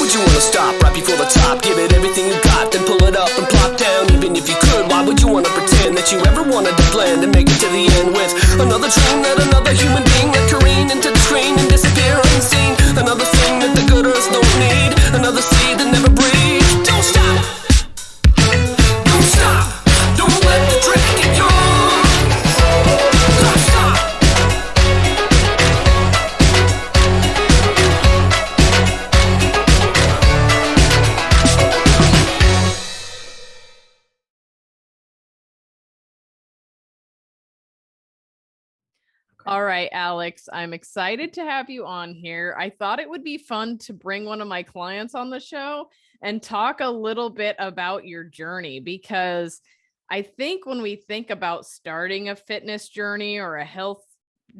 would you wanna stop right before the top? Give it everything you got, then pull it up and plop down. Even if you could, why would you wanna pretend that you ever wanted to blend and make it to the end with another dream that another human being that careen into the screen and disappear unseen? Another thing that the good earth don't need, another seed that never breathes. Don't stop, don't stop, don't let the drift get yours. Don't stop. All right, Alex, I'm excited to have you on here. I thought it would be fun to bring one of my clients on the show and talk a little bit about your journey, because I think when we think about starting a fitness journey or a health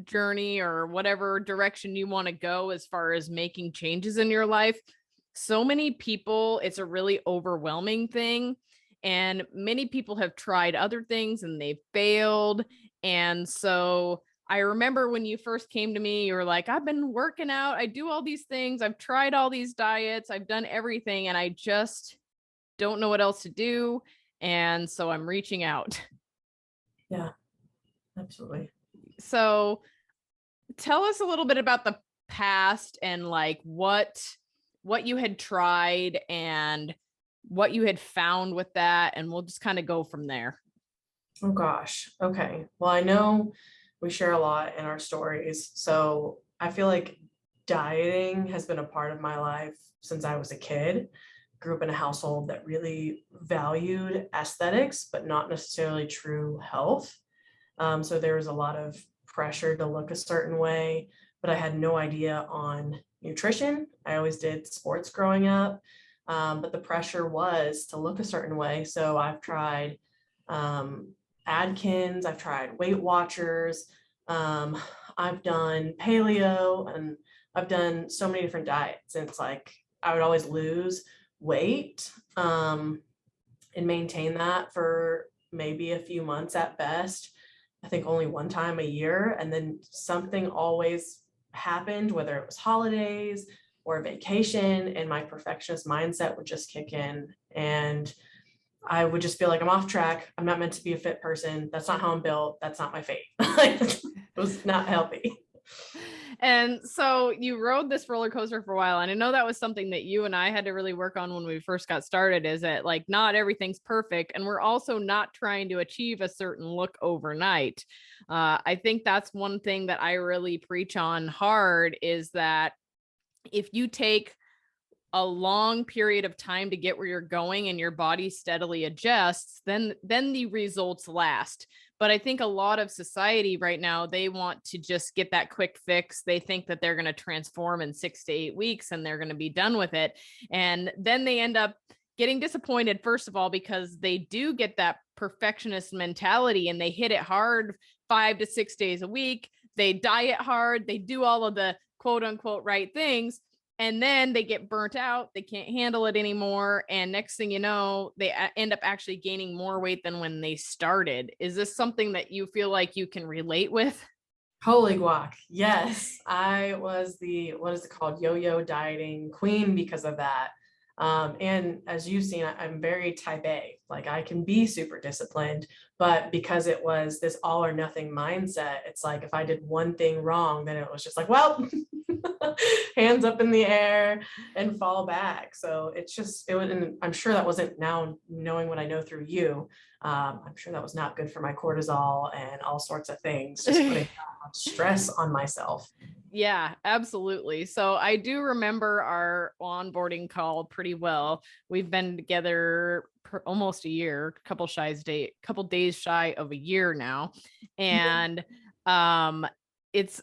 journey or whatever direction you want to go as far as making changes in your life, so many people, it's a really overwhelming thing. And many people have tried other things and they've failed. And so I remember when you first came to me, you were like, I've been working out. I do all these things. I've tried all these diets. I've done everything. And I just don't know what else to do. And so I'm reaching out. Yeah, absolutely. So tell us a little bit about the past and like what you had tried and what you had found with that. And we'll just kind of go from there. Oh gosh. Okay. Well, I know we share a lot in our stories. So I feel like dieting has been a part of my life since I was a kid. Grew up in a household that really valued aesthetics, but not necessarily true health. So there was a lot of pressure to look a certain way, but I had no idea on nutrition. I always did sports growing up, but the pressure was to look a certain way. So I've tried Adkins, I've tried Weight Watchers, I've done paleo, and I've done so many different diets. And it's like I would always lose weight and maintain that for maybe a few months at best. I think only one time a year. And then something always happened, whether it was holidays or vacation, and my perfectionist mindset would just kick in. And I would just feel like I'm off track. I'm not meant to be a fit person. That's not how I'm built. That's not my fate. It was not healthy. And so you rode this roller coaster for a while. And I know that was something that you and I had to really work on when we first got started, is that like not everything's perfect. And we're also not trying to achieve a certain look overnight. I think that's one thing that I really preach on hard, is that if you take a long period of time to get where you're going and your body steadily adjusts, then the results last. But I think a lot of society right now, they want to just get that quick fix. They think that they're going to transform in 6 to 8 weeks and they're going to be done with it. And then they end up getting disappointed, first of all, because they do get that perfectionist mentality and they hit it hard 5 to 6 days a week. They diet hard. They do all of the quote unquote right things. And then they get burnt out. They can't handle it anymore. And next thing you know, they end up actually gaining more weight than when they started. Is this something that you feel like you can relate with? Holy guac. Yes. I was the, what is it called? Yo-yo dieting queen because of that. And as you've seen, I'm very type A. Like I can be super disciplined, but because it was this all or nothing mindset, it's like if I did one thing wrong, then it was just like, well, hands up in the air and fall back. So it's just, it would, and I'm sure that wasn't, now knowing what I know through you, I'm sure that was not good for my cortisol and all sorts of things, just putting stress on myself. Yeah, absolutely. So I do remember our onboarding call pretty well. We've been together almost a year, couple days shy of a year now. And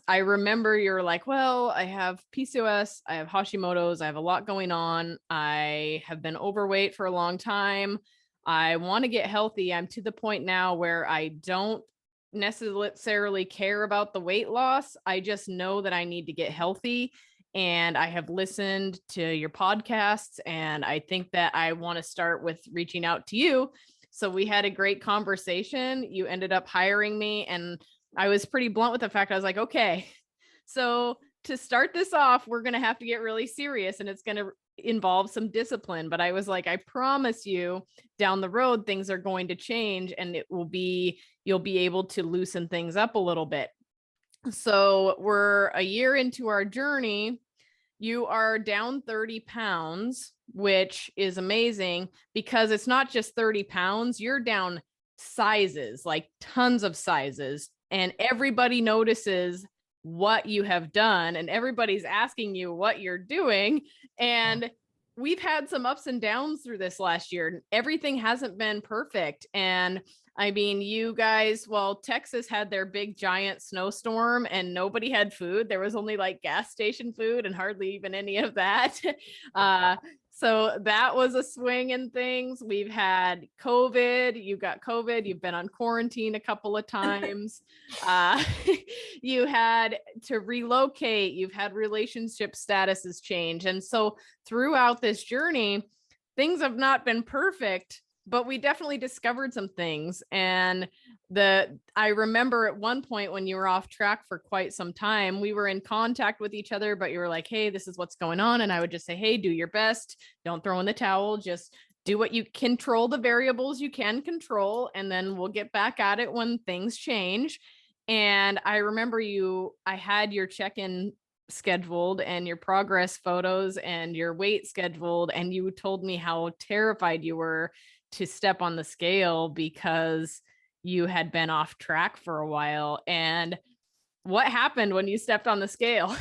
I remember you're like, well, I have PCOS, I have Hashimoto's, I have a lot going on. I have been overweight for a long time. I want to get healthy. I'm to the point now where I don't necessarily care about the weight loss. I just know that I need to get healthy. And I have listened to your podcasts, and I think that I want to start with reaching out to you. So we had a great conversation. You ended up hiring me, and I was pretty blunt with the fact I was like, okay, so to start this off, we're going to have to get really serious, and it's going to involve some discipline. But I was like, I promise you down the road, things are going to change, and you'll be able to loosen things up a little bit. So we're a year into our journey. You are down 30 pounds, which is amazing because it's not just 30 pounds. You're down sizes, like tons of sizes, and everybody notices what you have done, and everybody's asking you what you're doing. And we've had some ups and downs through this last year. Everything hasn't been perfect. And I mean, you guys, well, Texas had their big giant snowstorm and nobody had food. There was only like gas station food and hardly even any of that. So that was a swing in things. We've had COVID. You got COVID. You've been on quarantine a couple of times. You had to relocate. You've had relationship statuses change. And so throughout this journey, things have not been perfect, but we definitely discovered some things. And I remember at one point when you were off track for quite some time, we were in contact with each other, but you were like, hey, this is what's going on. And I would just say, hey, do your best. Don't throw in the towel. Just do what you control, the variables you can control. And then we'll get back at it when things change. And I remember I had your check-in scheduled and your progress photos and your weight scheduled. And you told me how terrified you were to step on the scale because you had been off track for a while. And what happened when you stepped on the scale?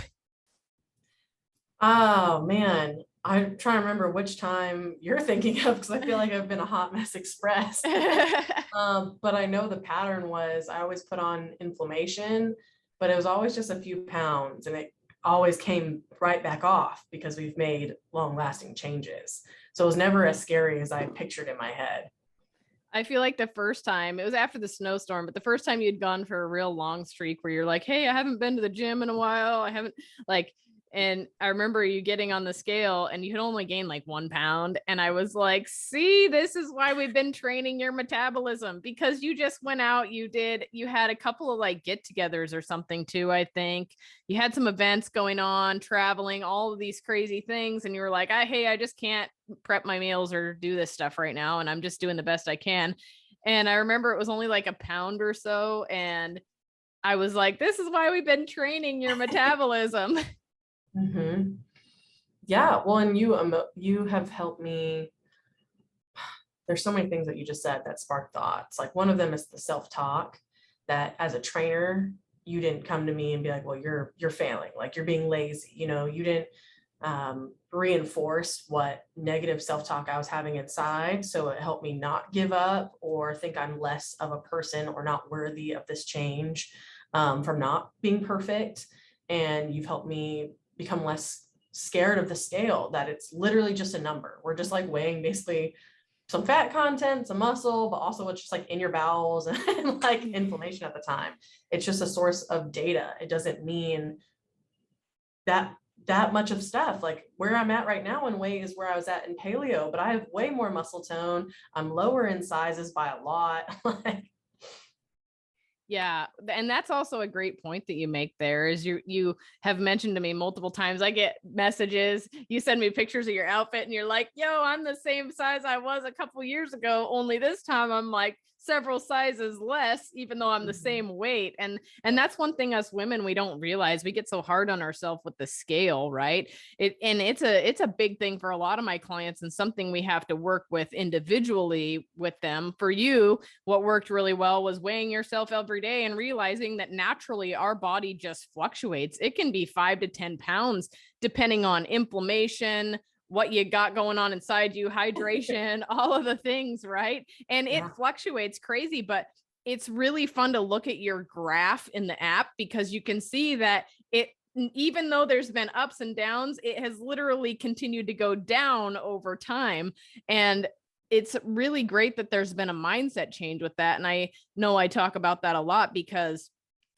Oh man, I'm trying to remember which time you're thinking of because I feel like I've been a hot mess express. But I know the pattern was I always put on inflammation, but it was always just a few pounds, and it always came right back off because we've made long-lasting changes. So it was never as scary as I pictured in my head. I feel like the first time, it was after the snowstorm, but the first time you'd gone for a real long streak where you're like, hey, I haven't been to the gym in a while. I haven't and I remember you getting on the scale and you had only gained like 1 pound. And I was like, see, this is why we've been training your metabolism, because you just went out, you had a couple of like get-togethers or something too. I think you had some events going on, traveling, all of these crazy things. And you were like, hey, I just can't prep my meals or do this stuff right now. And I'm just doing the best I can. And I remember it was only like a pound or so. And I was like, this is why we've been training your metabolism. Mm-hmm. Yeah, well, and you have helped me. There's so many things that you just said that spark thoughts. Like one of them is the self-talk that as a trainer, you didn't come to me and be like, well, you're failing, like you're being lazy. You didn't reinforce what negative self-talk I was having inside. So it helped me not give up or think I'm less of a person or not worthy of this change from not being perfect. And you've helped me become less scared of the scale, that it's literally just a number. We're just like weighing basically some fat content, some muscle, but also what's just like in your bowels and like inflammation at the time. It's just a source of data. It doesn't mean that much of stuff. Like where I'm at right now in weight is where I was at in paleo, but I have way more muscle tone. I'm lower in sizes by a lot. Yeah. And that's also a great point that you make there is you have mentioned to me multiple times. I get messages, you send me pictures of your outfit and you're like, yo, I'm the same size I was a couple years ago. Only this time I'm like several sizes less, even though I'm the same weight. And that's one thing us women, we don't realize. We get so hard on ourselves with the scale, right? It's a big thing for a lot of my clients and something we have to work with individually with them. For you, what worked really well was weighing yourself every day and realizing that naturally our body just fluctuates. It can be 5 to 10 pounds depending on inflammation, what you got going on inside you, hydration, all of the things, right? And it fluctuates crazy, but it's really fun to look at your graph in the app because you can see that even though there's been ups and downs, it has literally continued to go down over time. And it's really great that there's been a mindset change with that. And I know I talk about that a lot because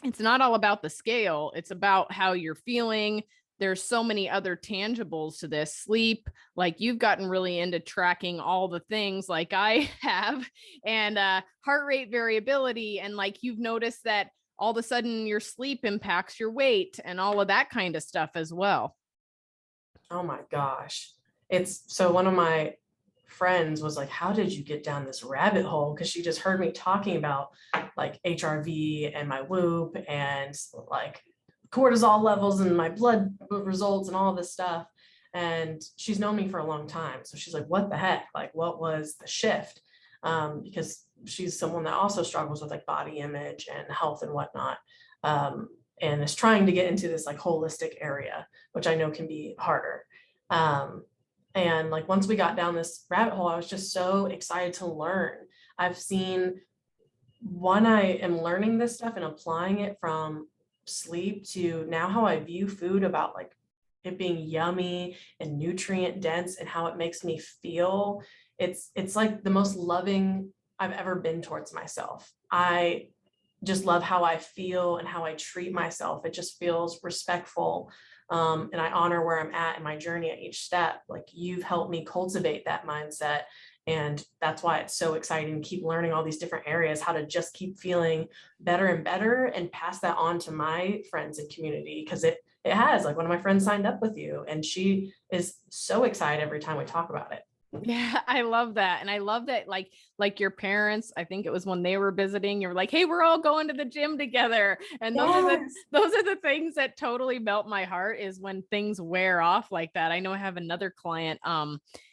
it's not all about the scale. It's about how you're feeling. There's so many other tangibles to this. Sleep, like you've gotten really into tracking all the things like I have, and heart rate variability. And like you've noticed that all of a sudden your sleep impacts your weight and all of that kind of stuff as well. Oh my gosh. It's so one of my friends was like, how did you get down this rabbit hole? Because she just heard me talking about like HRV and my whoop and like cortisol levels and my blood results and all this stuff. And she's known me for a long time. So she's like, what the heck? Like, what was the shift? Because she's someone that also struggles with like body image and health and whatnot. And is trying to get into this like holistic area, which I know can be harder. And like once we got down this rabbit hole, I was just so excited to learn. I've seen I am learning this stuff and applying it from sleep to now how I view food, about like it being yummy and nutrient dense and how it makes me feel. It's like the most loving I've ever been towards myself. I just love how I feel and how I treat myself. It just feels respectful. And I honor where I'm at in my journey at each step. Like you've helped me cultivate that mindset. And that's why it's so exciting to keep learning all these different areas, how to just keep feeling better and better and pass that on to my friends and community. Cause it has, like one of my friends signed up with you and she is so excited every time we talk about it. Yeah, I love that. And I love that like your parents, I think it was when they were visiting, you're like, hey, we're all going to the gym together. And Yes. those are the things that totally melt my heart, is when things wear off like that. I know I have another client.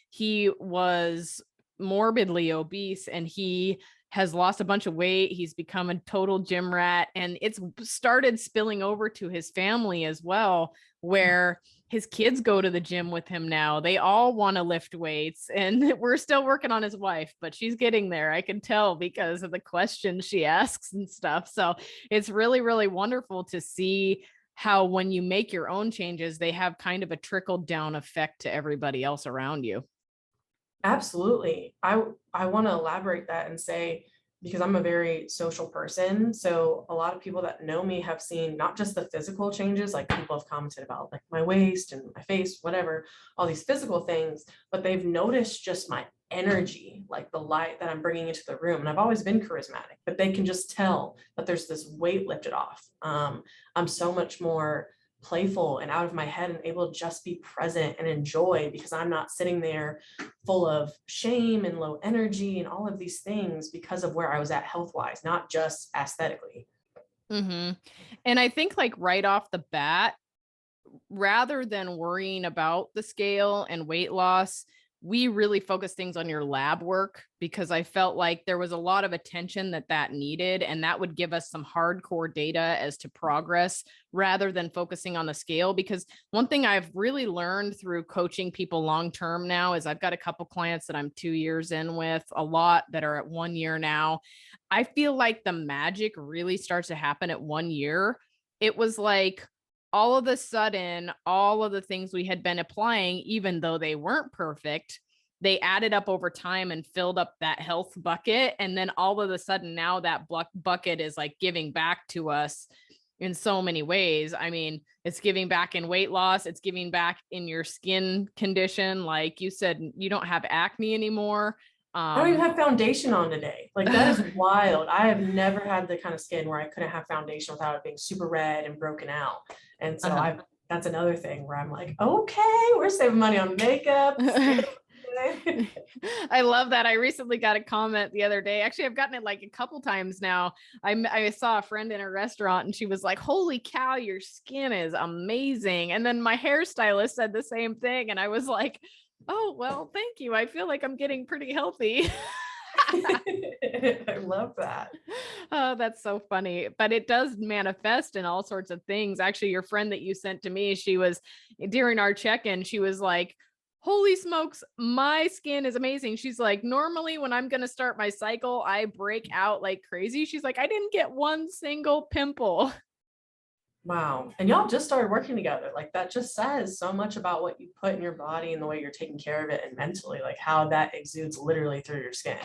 He was morbidly obese and he has lost a bunch of weight. He's become a total gym rat, and it's started spilling over to his family as well, where his kids go to the gym with him now. They all want to lift weights, and we're still working on his wife, but she's getting there. I can tell because of the questions she asks and stuff. So it's really, really wonderful to see how when you make your own changes, they have kind of a trickle down effect to everybody else around you. Absolutely. I want to elaborate that and say, because I'm a very social person, so a lot of people that know me have seen not just the physical changes, like people have commented about like my waist and my face, whatever, all these physical things, but they've noticed just my energy, like the light that I'm bringing into the room. And I've always been charismatic, but they can just tell that there's this weight lifted off. I'm so much more playful and out of my head and able to just be present and enjoy, because I'm not sitting there full of shame and low energy and all of these things because of where I was at health wise, not just aesthetically. Mm-hmm. And I think like right off the bat, rather than worrying about the scale and weight loss, we really focus things on your lab work, because I felt like there was a lot of attention that needed, and that would give us some hardcore data as to progress rather than focusing on the scale. Because one thing I've really learned through coaching people long-term now is I've got a couple clients that I'm 2 years in with, a lot that are at 1 year now. I feel like the magic really starts to happen at 1 year. It was like, all of a sudden, all of the things we had been applying, even though they weren't perfect, they added up over time and filled up that health bucket. And then all of a sudden now that bucket is like giving back to us in so many ways. I mean, it's giving back in weight loss. It's giving back in your skin condition. Like you said, you don't have acne anymore. I don't even have foundation on today. Like that is wild. I have never had the kind of skin where I couldn't have foundation without it being super red and broken out. And so that's another thing where I'm like, okay, we're saving money on makeup. I love that. I recently got a comment the other day. Actually, I've gotten it like a couple times now. I saw a friend in a restaurant and she was like, holy cow, your skin is amazing. And then my hairstylist said the same thing. And I was like, oh, well, thank you. I feel like I'm getting pretty healthy. I love that. Oh, that's so funny. But it does manifest in all sorts of things. Actually, your friend that you sent to me, she was during our check-in, she was like, holy smokes, my skin is amazing. She's like, normally when I'm going to start my cycle, I break out like crazy. She's like, I didn't get one single pimple. Wow. And y'all just started working together. Like that just says so much about what you put in your body and the way you're taking care of it, and mentally, like how that exudes literally through your skin.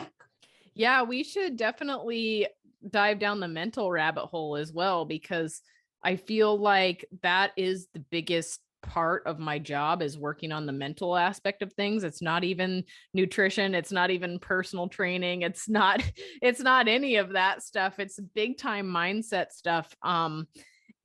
Yeah, we should definitely dive down the mental rabbit hole as well, because I feel like that is the biggest part of my job is working on the mental aspect of things. It's not even nutrition. It's not even personal training. It's not any of that stuff. It's big time mindset stuff.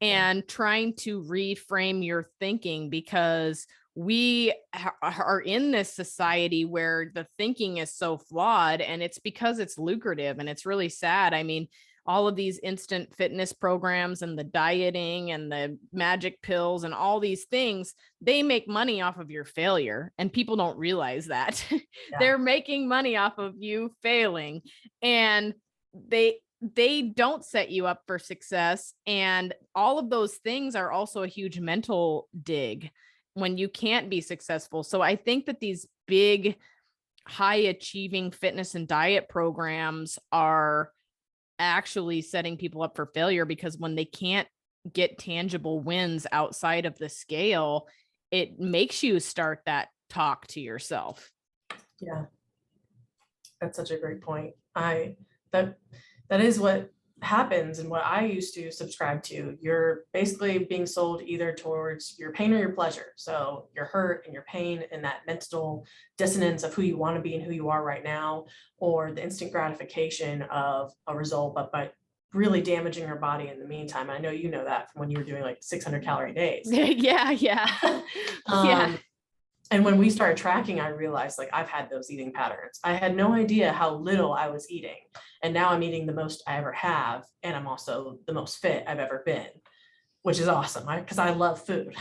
And trying to reframe your thinking, because we are in this society where the thinking is so flawed, and it's because it's lucrative, and it's really sad. I mean, all of these instant fitness programs and the dieting and the magic pills and all these things, they make money off of your failure. And people don't realize that. They're making money off of you failing, and they don't set you up for success. And all of those things are also a huge mental dig when you can't be successful. So I think that these big, high achieving fitness and diet programs are actually setting people up for failure, because when they can't get tangible wins outside of the scale, it makes you start that talk to yourself. Yeah. That's such a great point. That is what happens, and what I used to subscribe to. You're basically being sold either towards your pain or your pleasure. So your hurt and your pain and that mental dissonance of who you want to be and who you are right now, or the instant gratification of a result, but really damaging your body in the meantime. I know you know that from when you were doing like 600 calorie days. Yeah. And when we started tracking, I realized like I've had those eating patterns. I had no idea how little I was eating. And now I'm eating the most I ever have. And I'm also the most fit I've ever been, which is awesome, because I love food.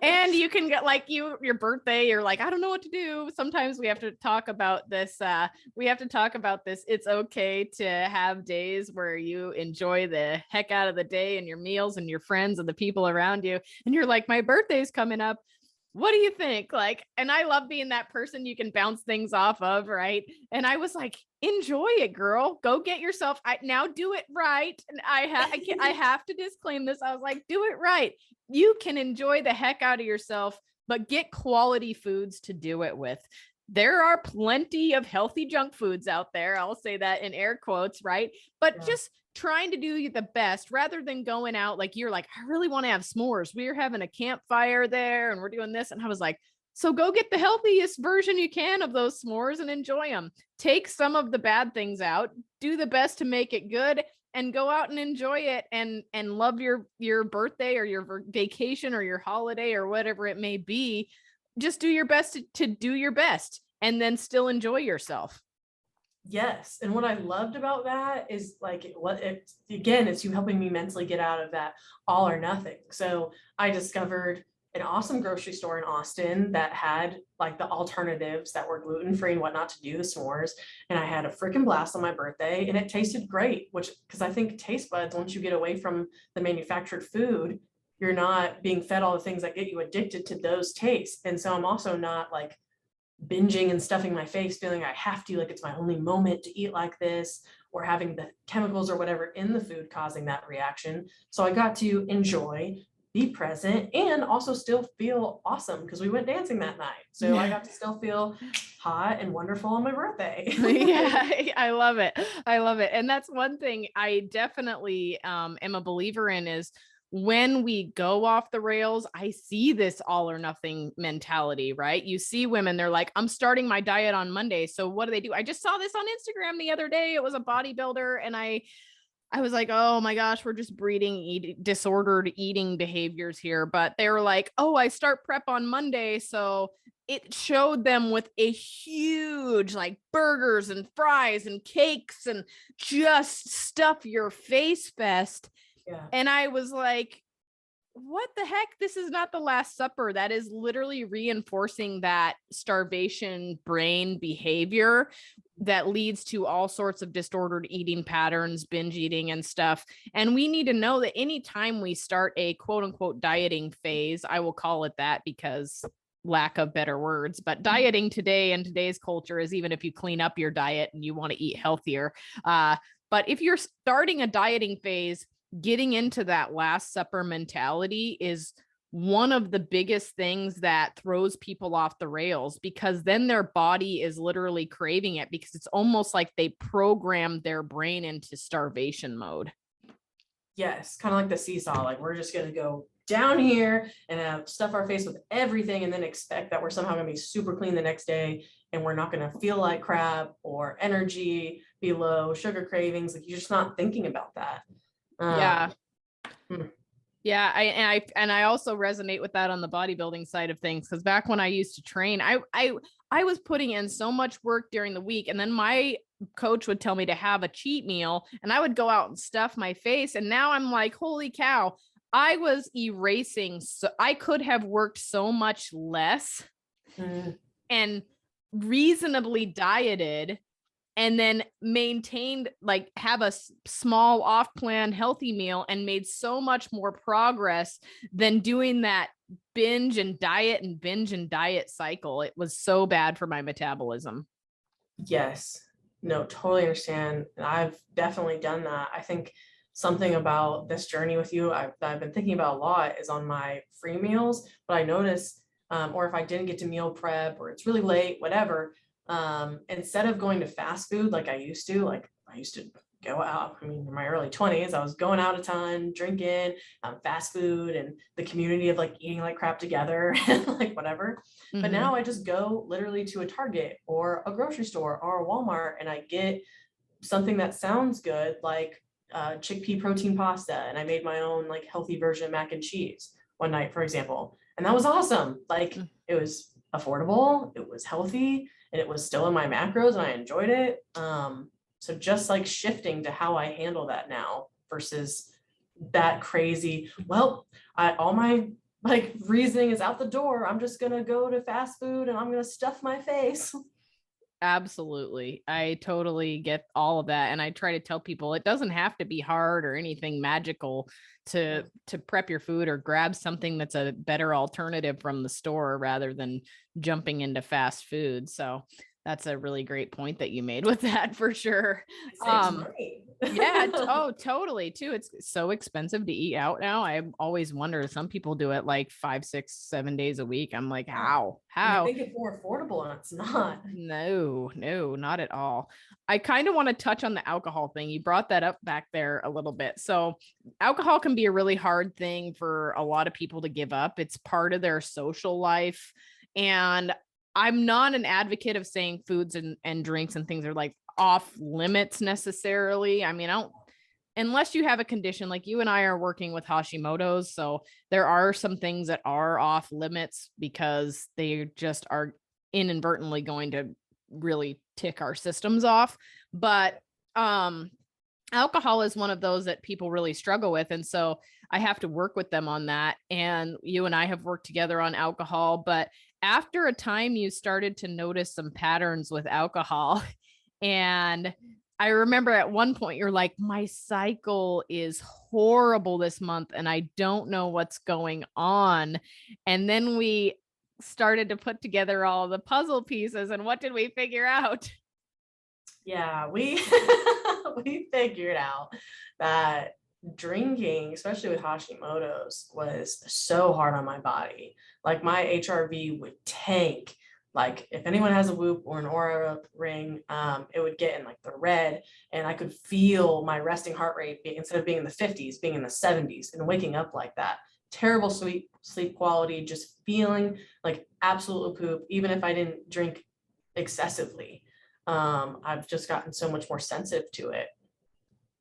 And you can get like your birthday, you're like, I don't know what to do. Sometimes we have to talk about this. It's okay to have days where you enjoy the heck out of the day and your meals and your friends and the people around you. And you're like, my birthday's coming up. What do you think? Like, and I love being that person you can bounce things off of, right? And I was like, enjoy it, girl. Go get yourself. Now do it right. And I have to disclaim this. I was like, do it right. You can enjoy the heck out of yourself, but get quality foods to do it with. There are plenty of healthy junk foods out there. I'll say that in air quotes, right? But just trying to do the best rather than going out like you're like, I really want to have s'mores. We're having a campfire there and we're doing this. And I was like, so go get the healthiest version you can of those s'mores and enjoy them. Take some of the bad things out, do the best to make it good, and go out and enjoy it, and love your birthday or your vacation or your holiday or whatever it may be. Just do your best to do your best, and then still enjoy yourself. Yes. And what I loved about that is like, it's you helping me mentally get out of that all or nothing. So I discovered an awesome grocery store in Austin that had like the alternatives that were gluten-free and whatnot to do the s'mores. And I had a freaking blast on my birthday, and it tasted great, because I think taste buds, once you get away from the manufactured food, you're not being fed all the things that get you addicted to those tastes. And so I'm also not like binging and stuffing my face, feeling I have to, like it's my only moment to eat like this, or having the chemicals or whatever in the food causing that reaction. So I got to enjoy, be present, and also still feel awesome, because we went dancing that night. So I got to still feel hot and wonderful on my birthday. Yeah, I love it. And that's one thing I definitely am a believer in, is when we go off the rails, I see this all or nothing mentality, right? You see women, they're like, I'm starting my diet on Monday. So what do? I just saw this on Instagram the other day. It was a bodybuilder, and I was like, oh my gosh, we're just breeding disordered eating behaviors here. But they were like, oh, I start prep on Monday. So it showed them with a huge like burgers and fries and cakes and just stuff your face fest. Yeah. And I was like, what the heck? This is not the Last Supper. That is literally reinforcing that starvation brain behavior that leads to all sorts of disordered eating patterns, binge eating and stuff. And we need to know that anytime we start a quote unquote dieting phase, I will call it that because lack of better words, but dieting today in today's culture is even if you clean up your diet and you want to eat healthier. But if you're starting a dieting phase, getting into that Last Supper mentality is one of the biggest things that throws people off the rails, because then their body is literally craving it, because it's almost like they programmed their brain into starvation mode. Yes. Kind of like the seesaw. Like we're just going to go down here and stuff our face with everything and then expect that we're somehow going to be super clean the next day and we're not going to feel like crap or energy be low, sugar cravings. Like, you're just not thinking about that. Yeah. Hmm. Yeah, I also resonate with that on the bodybuilding side of things, because back when I used to train, I was putting in so much work during the week, and then my coach would tell me to have a cheat meal, and I would go out and stuff my face, and now I'm like, holy cow, I was erasing. So I could have worked so much less and reasonably dieted and then maintained, like, have a small off-plan healthy meal and made so much more progress than doing that binge and diet cycle. It was so bad for my metabolism. Yes, no, totally understand. And I've definitely done that. I think something about this journey with you I've been thinking about a lot is on my free meals, but I notice, or if I didn't get to meal prep or it's really late, whatever, instead of going to fast food like I used to go out. I mean, in my early 20s, I was going out a ton, drinking, fast food, and the community of like eating like crap together and like whatever. But now I just go literally to a Target or a grocery store or a Walmart and I get something that sounds good, like chickpea protein pasta. And I made my own like healthy version of mac and cheese one night, for example. And that was awesome. Like, it was affordable, it was healthy, and it was still in my macros and I enjoyed it. So just like shifting to how I handle that now versus that crazy, well, all my like reasoning is out the door. I'm just going to go to fast food and I'm going to stuff my face. Absolutely. I totally get all of that. And I try to tell people it doesn't have to be hard or anything magical to prep your food or grab something that's a better alternative from the store rather than jumping into fast food. So that's a really great point that you made with that, for sure. Yeah. Oh, totally. Too. It's so expensive to eat out now. I always wonder, some people do it like 5, 6, 7 days a week. I'm like, how? I think it's more affordable and it's not. No, not at all. I kind of want to touch on the alcohol thing. You brought that up back there a little bit. So alcohol can be a really hard thing for a lot of people to give up. It's part of their social life. And I'm not an advocate of saying foods and drinks and things are like off limits necessarily. I mean, unless you have a condition, like you and I are working with Hashimoto's. So there are some things that are off limits because they just are inadvertently going to really tick our systems off. But alcohol is one of those that people really struggle with. And so I have to work with them on that. And you and I have worked together on alcohol, but after a time you started to notice some patterns with alcohol. And I remember at one point you're like, my cycle is horrible this month and I don't know what's going on. And then we started to put together all the puzzle pieces. And what did we figure out? Yeah, we we figured out that drinking, especially with Hashimoto's, was so hard on my body. Like, my HRV would tank. Like, if anyone has a Whoop or an Aura ring, it would get in like the red, and I could feel my resting heart rate instead of being in the 50s, being in the 70s, and waking up like that. Terrible sleep quality, just feeling like absolute poop, even if I didn't drink excessively. I've just gotten so much more sensitive to it.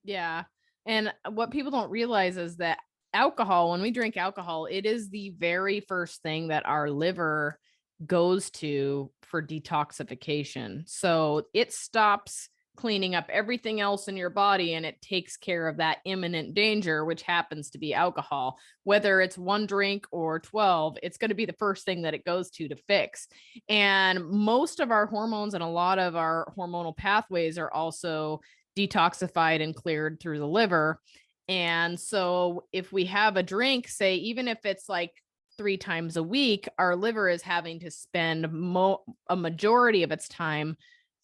Yeah. And what people don't realize is that alcohol, when we drink alcohol, it is the very first thing that our liver goes to for detoxification. So it stops cleaning up everything else in your body and it takes care of that imminent danger, which happens to be alcohol. Whether it's one drink or 12, it's going to be the first thing that it goes to fix. And most of our hormones and a lot of our hormonal pathways are also detoxified and cleared through the liver. And so if we have a drink, say, even if it's like 3 times a week, our liver is having to spend a majority of its time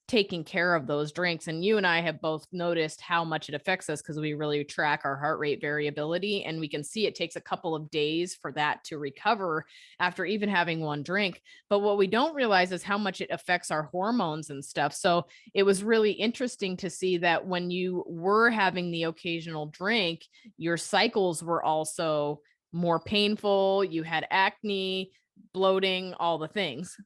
taking care of those drinks. And you and I have both noticed how much it affects us because we really track our heart rate variability, and we can see it takes a couple of days for that to recover after even having one drink. But what we don't realize is how much it affects our hormones and stuff. So it was really interesting to see that when you were having the occasional drink, your cycles were also more painful, you had acne, bloating, all the things.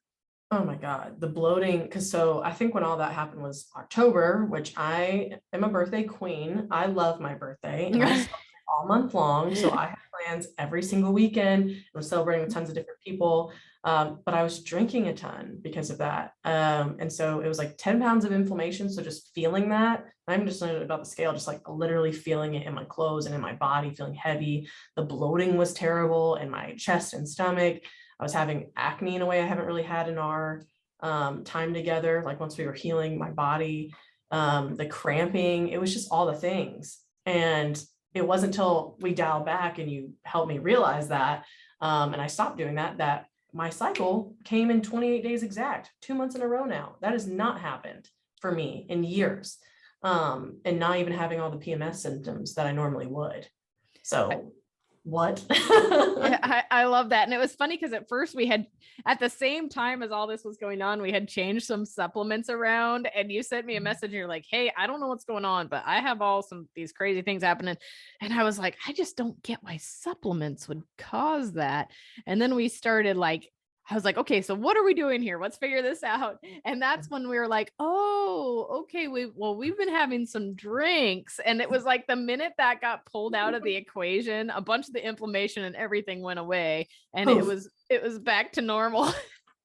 Oh my God, the bloating. Because so I think when all that happened was October, which I am a birthday queen. I love my birthday and I celebrate all month long. So I had plans every single weekend. I was celebrating with tons of different people. But I was drinking a ton because of that. And so it was like 10 pounds of inflammation. So just feeling that, I'm just not about the scale, just like literally feeling it in my clothes and in my body, feeling heavy. The bloating was terrible in my chest and stomach. I was having acne in a way I haven't really had in our time together. Like once we were healing my body, the cramping, it was just all the things. And it wasn't until we dialed back and you helped me realize that, and I stopped doing that, that my cycle came in 28 days exact, 2 months in a row now. That has not happened for me in years. And not even having all the PMS symptoms that I normally would. So what? Yeah, I love that. And it was funny because at first we had, at the same time as all this was going on, we had changed some supplements around, and you sent me a message and you're like, hey, I don't know what's going on, but I have these crazy things happening. And I was like, I just don't get why supplements would cause that. And then we started I was like, okay, so what are we doing here? Let's figure this out. And that's when we were like, oh, okay. We've been having some drinks. And it was like the minute that got pulled out of the equation, a bunch of the inflammation and everything went away. And it was back to normal.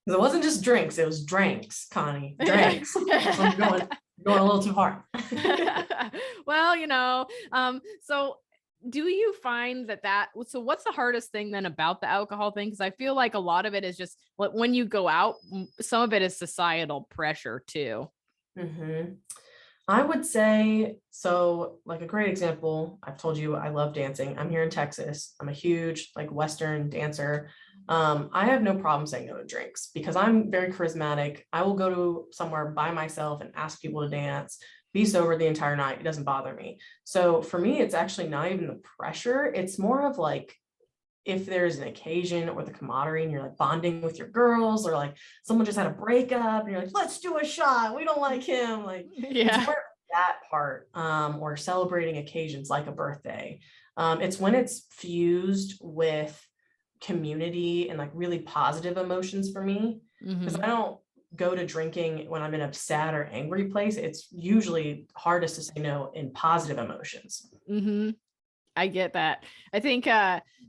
It wasn't just drinks, it was drinks, Connie. Drinks. I'm going a little too hard. Well, so do you find so what's the hardest thing then about the alcohol thing? Because I feel like a lot of it is just when you go out, some of it is societal pressure too. Mm-hmm. I would say, so like a great example, I've told you I love dancing. I'm here in Texas. I'm a huge Western dancer. I have no problem saying no to drinks because I'm very charismatic. I will go to somewhere by myself and ask people to dance, be sober the entire night. It doesn't bother me. So for me, it's actually not even the pressure. It's more of if there's an occasion or the camaraderie and you're bonding with your girls, or someone just had a breakup and you're like, let's do a shot. We don't like him. Yeah. It's more that part, or celebrating occasions like a birthday. It's when it's fused with community and really positive emotions for me, because I don't go to drinking when I'm in a sad or angry place. It's usually hardest to say no in positive emotions. I get that. I think,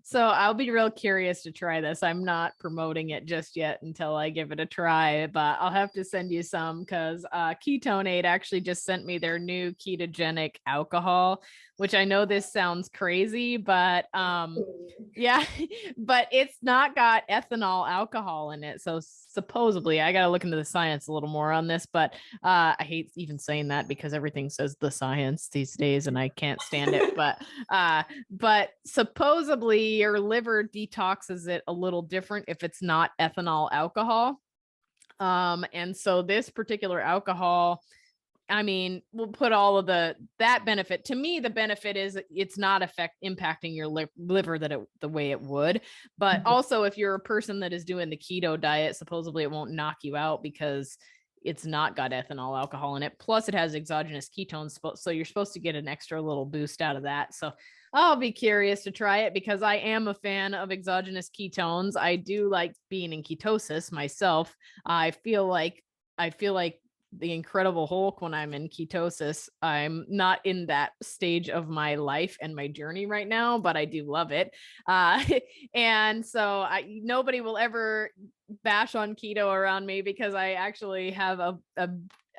so I'll be real curious to try this. I'm not promoting it just yet until I give it a try, but I'll have to send you some because Ketone Aid actually just sent me their new ketogenic alcohol, which I know this sounds crazy, but yeah, but it's not got ethanol alcohol in it. So supposedly I got to look into the science a little more on this, but I hate even saying that because everything says the science these days and I can't stand it. But supposedly your liver detoxes it a little different if it's not ethanol alcohol. And so this particular alcohol, I mean, we'll put all of that benefit. To me, the benefit is it's not impacting your liver the way it would. But also, if you're a person that is doing the keto diet, supposedly it won't knock you out because it's not got ethanol alcohol in it. Plus, it has exogenous ketones, so you're supposed to get an extra little boost out of that. So I'll be curious to try it because I am a fan of exogenous ketones. I do like being in ketosis myself. I feel like the Incredible Hulk when I'm in ketosis. I'm not in that stage of my life and my journey right now, but I do love it. And so nobody will ever bash on keto around me because I actually have a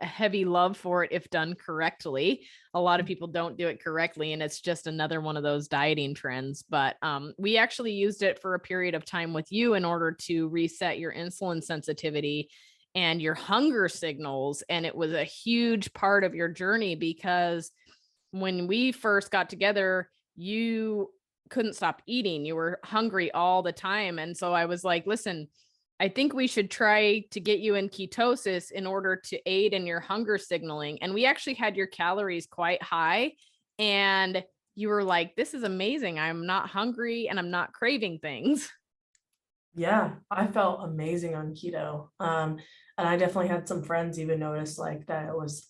heavy love for it if done correctly. A lot of people don't do it correctly, and it's just another one of those dieting trends. But we actually used it for a period of time with you in order to reset your insulin sensitivity and your hunger signals. And it was a huge part of your journey because when we first got together, you couldn't stop eating. You were hungry all the time. And so I was like, listen, I think we should try to get you in ketosis in order to aid in your hunger signaling. And we actually had your calories quite high. And you were like, this is amazing. I'm not hungry and I'm not craving things. Yeah, I felt amazing on keto. And I definitely had some friends even notice that it was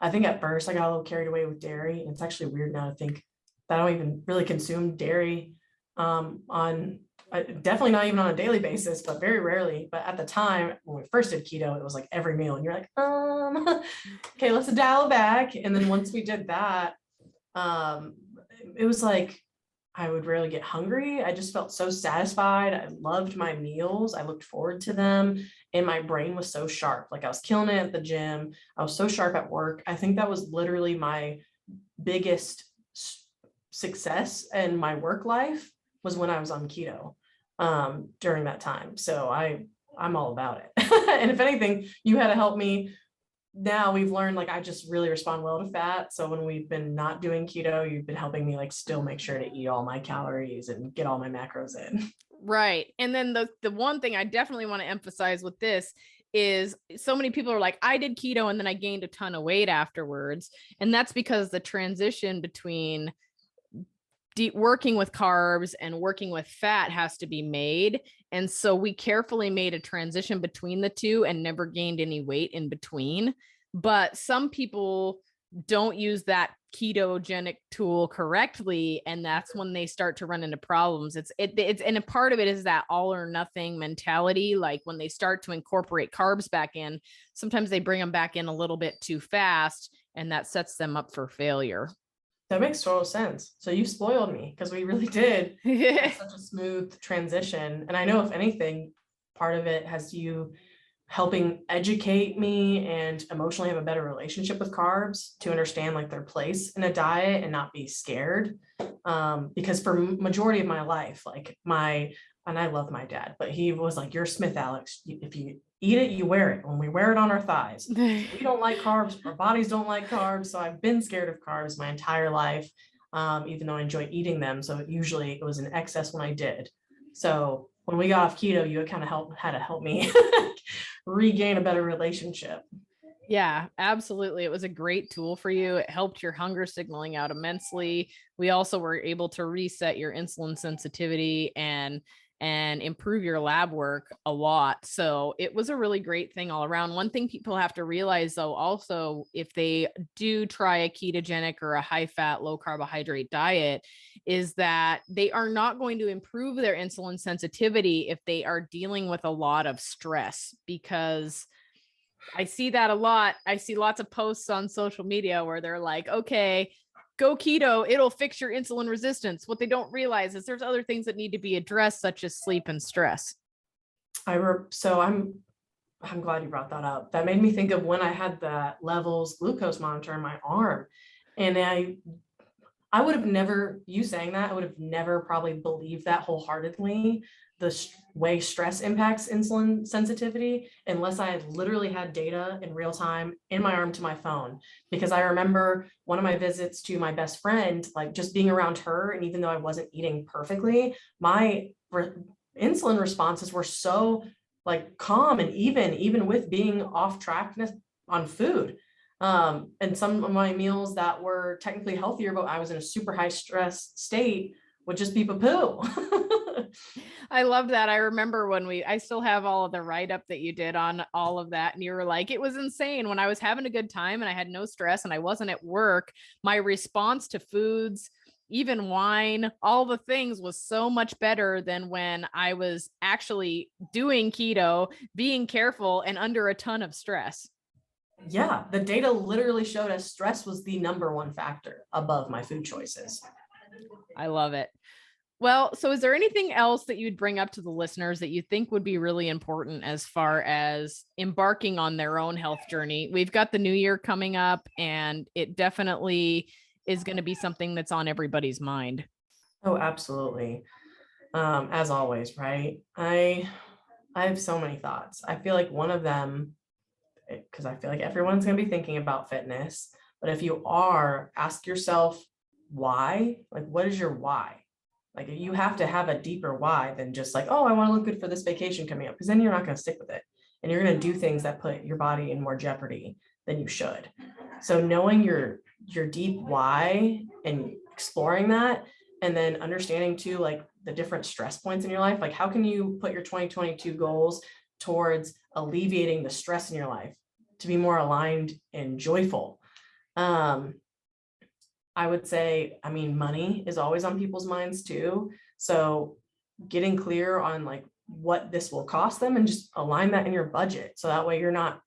I think at first I got a little carried away with dairy. And it's actually weird now to think that I don't even really consume dairy on definitely not even on a daily basis, but very rarely. But at the time when we first did keto, it was like every meal, and you're like, okay, let's dial it back. And then once we did that, it was like I would rarely get hungry. I just felt so satisfied. I loved my meals. I looked forward to them. And my brain was so sharp. Like I was killing it at the gym. I was so sharp at work. I think that was literally my biggest success in my work life was when I was on keto during that time. So I'm all about it. And if anything, you had to help me. Now we've learned like I just really respond well to fat. So when we've been not doing keto, you've been helping me like still make sure to eat all my calories and get all my macros in. Right. And then the one thing I definitely want to emphasize with this is so many people are like, I did keto and then I gained a ton of weight afterwards. And that's because the transition between working with carbs and working with fat has to be made. And so we carefully made a transition between the two and never gained any weight in between. But some people don't use that ketogenic tool correctly, and that's when they start to run into problems. It's and a part of it is that all or nothing mentality. Like when they start to incorporate carbs back in, sometimes they bring them back in a little bit too fast, and that sets them up for failure. That makes total sense. So you spoiled me because we really did have such a smooth transition. And I know if anything, part of it has you helping educate me and emotionally have a better relationship with carbs to understand like their place in a diet and not be scared. Because for majority of my life, like and I love my dad, but he was like, you're Smith, Alex. If you eat it, you wear it. When we wear it on our thighs, so we don't like carbs. Our bodies don't like carbs. So I've been scared of carbs my entire life, even though I enjoy eating them. So usually it was in excess when I did. So when we got off keto, you kind of had to help me regain a better relationship. Yeah, absolutely. It was a great tool for you. It helped your hunger signaling out immensely. We also were able to reset your insulin sensitivity and improve your lab work a lot. So it was a really great thing all around. One thing people have to realize though, also, if they do try a ketogenic or a high fat, low carbohydrate diet, is that they are not going to improve their insulin sensitivity if they are dealing with a lot of stress, because I see that a lot. I see lots of posts on social media where they're like, okay, go keto, it'll fix your insulin resistance. What they don't realize is there's other things that need to be addressed, such as sleep and stress. So I'm glad you brought that up. That made me think of when I had the levels glucose monitor in my arm. And I would have never, you saying that, I would have never probably believed that wholeheartedly, the way stress impacts insulin sensitivity, unless I had literally had data in real time in my arm to my phone. Because I remember one of my visits to my best friend, like just being around her, and even though I wasn't eating perfectly, my insulin responses were so like calm and even with being off track on food. And some of my meals that were technically healthier, but I was in a super high stress state, would just be poo. I love that. I remember when I still have all of the write-up that you did on all of that. And you were like, it was insane when I was having a good time and I had no stress and I wasn't at work. My response to foods, even wine, all the things was so much better than when I was actually doing keto, being careful and under a ton of stress. Yeah, the data literally showed us stress was the number one factor above my food choices. I love it. Well, so is there anything else that you'd bring up to the listeners that you think would be really important as far as embarking on their own health journey? We've got the new year coming up, and it definitely is going to be something that's on everybody's mind. Oh, absolutely. As always, right? I have so many thoughts. I feel like one of them, because I feel like everyone's going to be thinking about fitness, but if you are, ask yourself why. Like, what is your why? Like, you have to have a deeper why than just like, oh, I want to look good for this vacation coming up, because then you're not going to stick with it, and you're going to do things that put your body in more jeopardy than you should. So knowing your deep why and exploring that, and then understanding too, like the different stress points in your life, like how can you put your 2022 goals towards alleviating the stress in your life to be more aligned and joyful. I would say, I mean, money is always on people's minds too. So getting clear on like what this will cost them and just align that in your budget. So that way you're not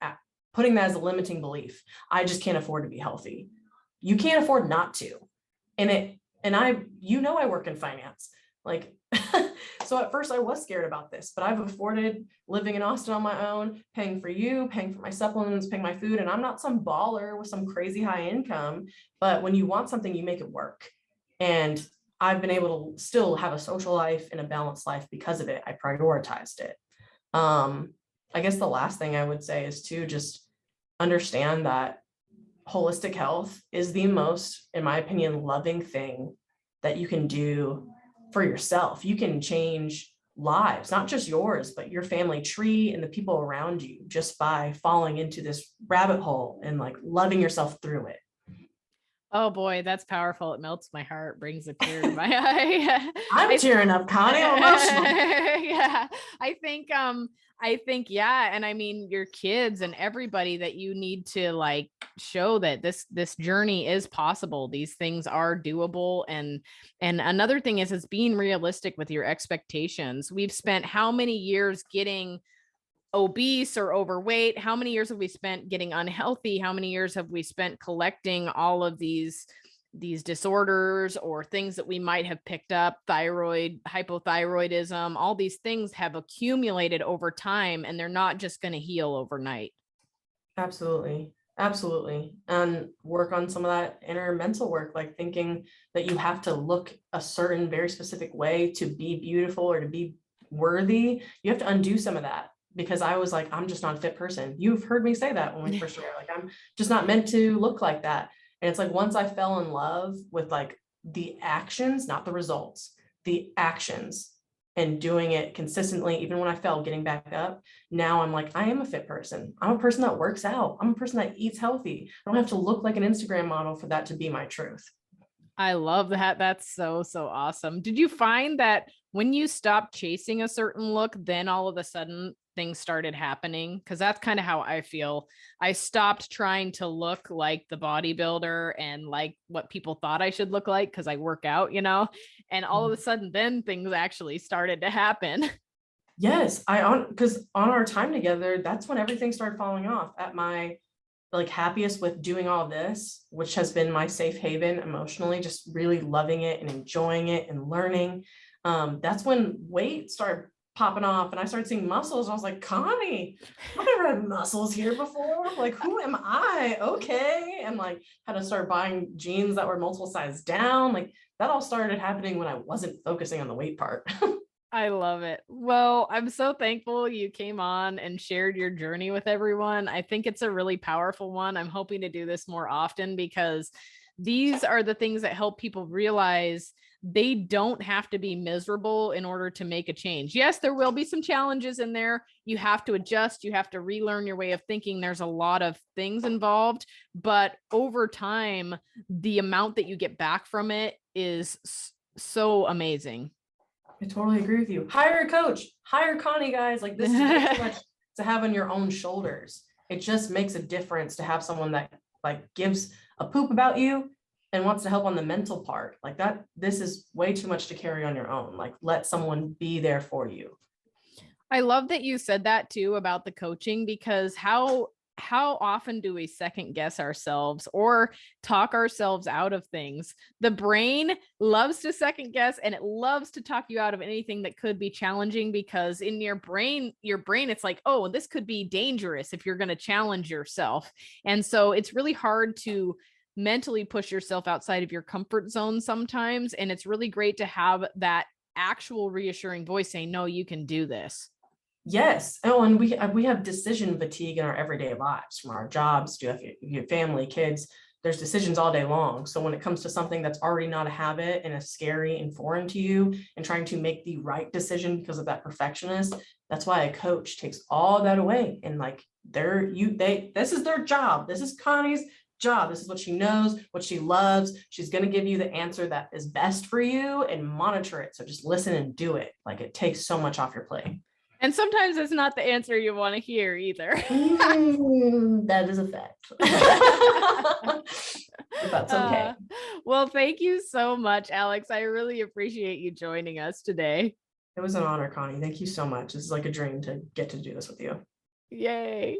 putting that as a limiting belief. I just can't afford to be healthy. You can't afford not to. I work in finance. Like, so at first I was scared about this, but I've afforded living in Austin on my own, paying for you, paying for my supplements, paying my food. And I'm not some baller with some crazy high income, but when you want something, you make it work. And I've been able to still have a social life and a balanced life because of it. I prioritized it. I guess the last thing I would say is to just understand that holistic health is the most, in my opinion, loving thing that you can do for yourself. You can change lives, not just yours, but your family tree and the people around you, just by falling into this rabbit hole and like loving yourself through it. Oh boy, that's powerful. It melts my heart, brings a tear to my eye. I'm tearing up, Connie. I'm emotional. Yeah, I think, yeah. And I mean, your kids and everybody that you need to like show that this journey is possible. These things are doable. And another thing is being realistic with your expectations. We've spent how many years getting obese or overweight? How many years have we spent getting unhealthy? How many years have we spent collecting all of these disorders or things that we might have picked up? Thyroid, hypothyroidism, all these things have accumulated over time, and they're not just going to heal overnight. Absolutely. Absolutely. And work on some of that inner mental work, like thinking that you have to look a certain very specific way to be beautiful or to be worthy. You have to undo some of that. Because I was like, I'm just not a fit person. You've heard me say that when we first started, like, I'm just not meant to look like that. And it's like, once I fell in love with like the actions, not the results, the actions, and doing it consistently, even when I fell, getting back up, now I'm like, I am a fit person. I'm a person that works out. I'm a person that eats healthy. I don't have to look like an Instagram model for that to be my truth. I love that. That's so awesome. Did you find that when you stopped chasing a certain look, then all of a sudden things started happening? Because that's kind of how I feel. I stopped trying to look like the bodybuilder and like what people thought I should look like because I work out, and all of a sudden then things actually started to happen. Yes, because on our time together, that's when everything started falling off. At my like happiest with doing all this, which has been my safe haven emotionally, just really loving it and enjoying it and learning. That's when weight started popping off and I started seeing muscles. I was like, Connie, I've never had muscles here before. Like, who am I? Okay. And like had to start buying jeans that were multiple sizes down. Like that all started happening when I wasn't focusing on the weight part. I love it. Well, I'm so thankful you came on and shared your journey with everyone. I think it's a really powerful one. I'm hoping to do this more often because these are the things that help people realize they don't have to be miserable in order to make a change. Yes, there will be some challenges in there. You have to adjust. You have to relearn your way of thinking. There's a lot of things involved, but over time, the amount that you get back from it is so amazing. I totally agree with you. Hire a coach, hire Connie, guys. Like this is too much to have on your own shoulders. It just makes a difference to have someone that like gives a poop about you and wants to help on the mental part like that. This is way too much to carry on your own. Like let someone be there for you. I love that you said that too about the coaching, because how often do we second guess ourselves or talk ourselves out of things? The brain loves to second guess and it loves to talk you out of anything that could be challenging, because in your brain, it's like, oh, this could be dangerous if you're going to challenge yourself. And so it's really hard to mentally push yourself outside of your comfort zone sometimes. And it's really great to have that actual reassuring voice saying, no, you can do this. Yes. Oh, and we have decision fatigue in our everyday lives, from our jobs to your family, kids. There's decisions all day long. So when it comes to something that's already not a habit and is scary and foreign to you, and trying to make the right decision because of that perfectionist, that's why a coach takes all that away. And like this is their job. This is Connie's job. This is what she knows, what she loves. She's going to give you the answer that is best for you and monitor it. So just listen and do it. Like it takes so much off your plate. And sometimes it's not the answer you want to hear either. That is a fact. But that's okay. Well, thank you so much, Alex. I really appreciate you joining us today. It was an honor, Connie. Thank you so much. This is like a dream to get to do this with you. Yay.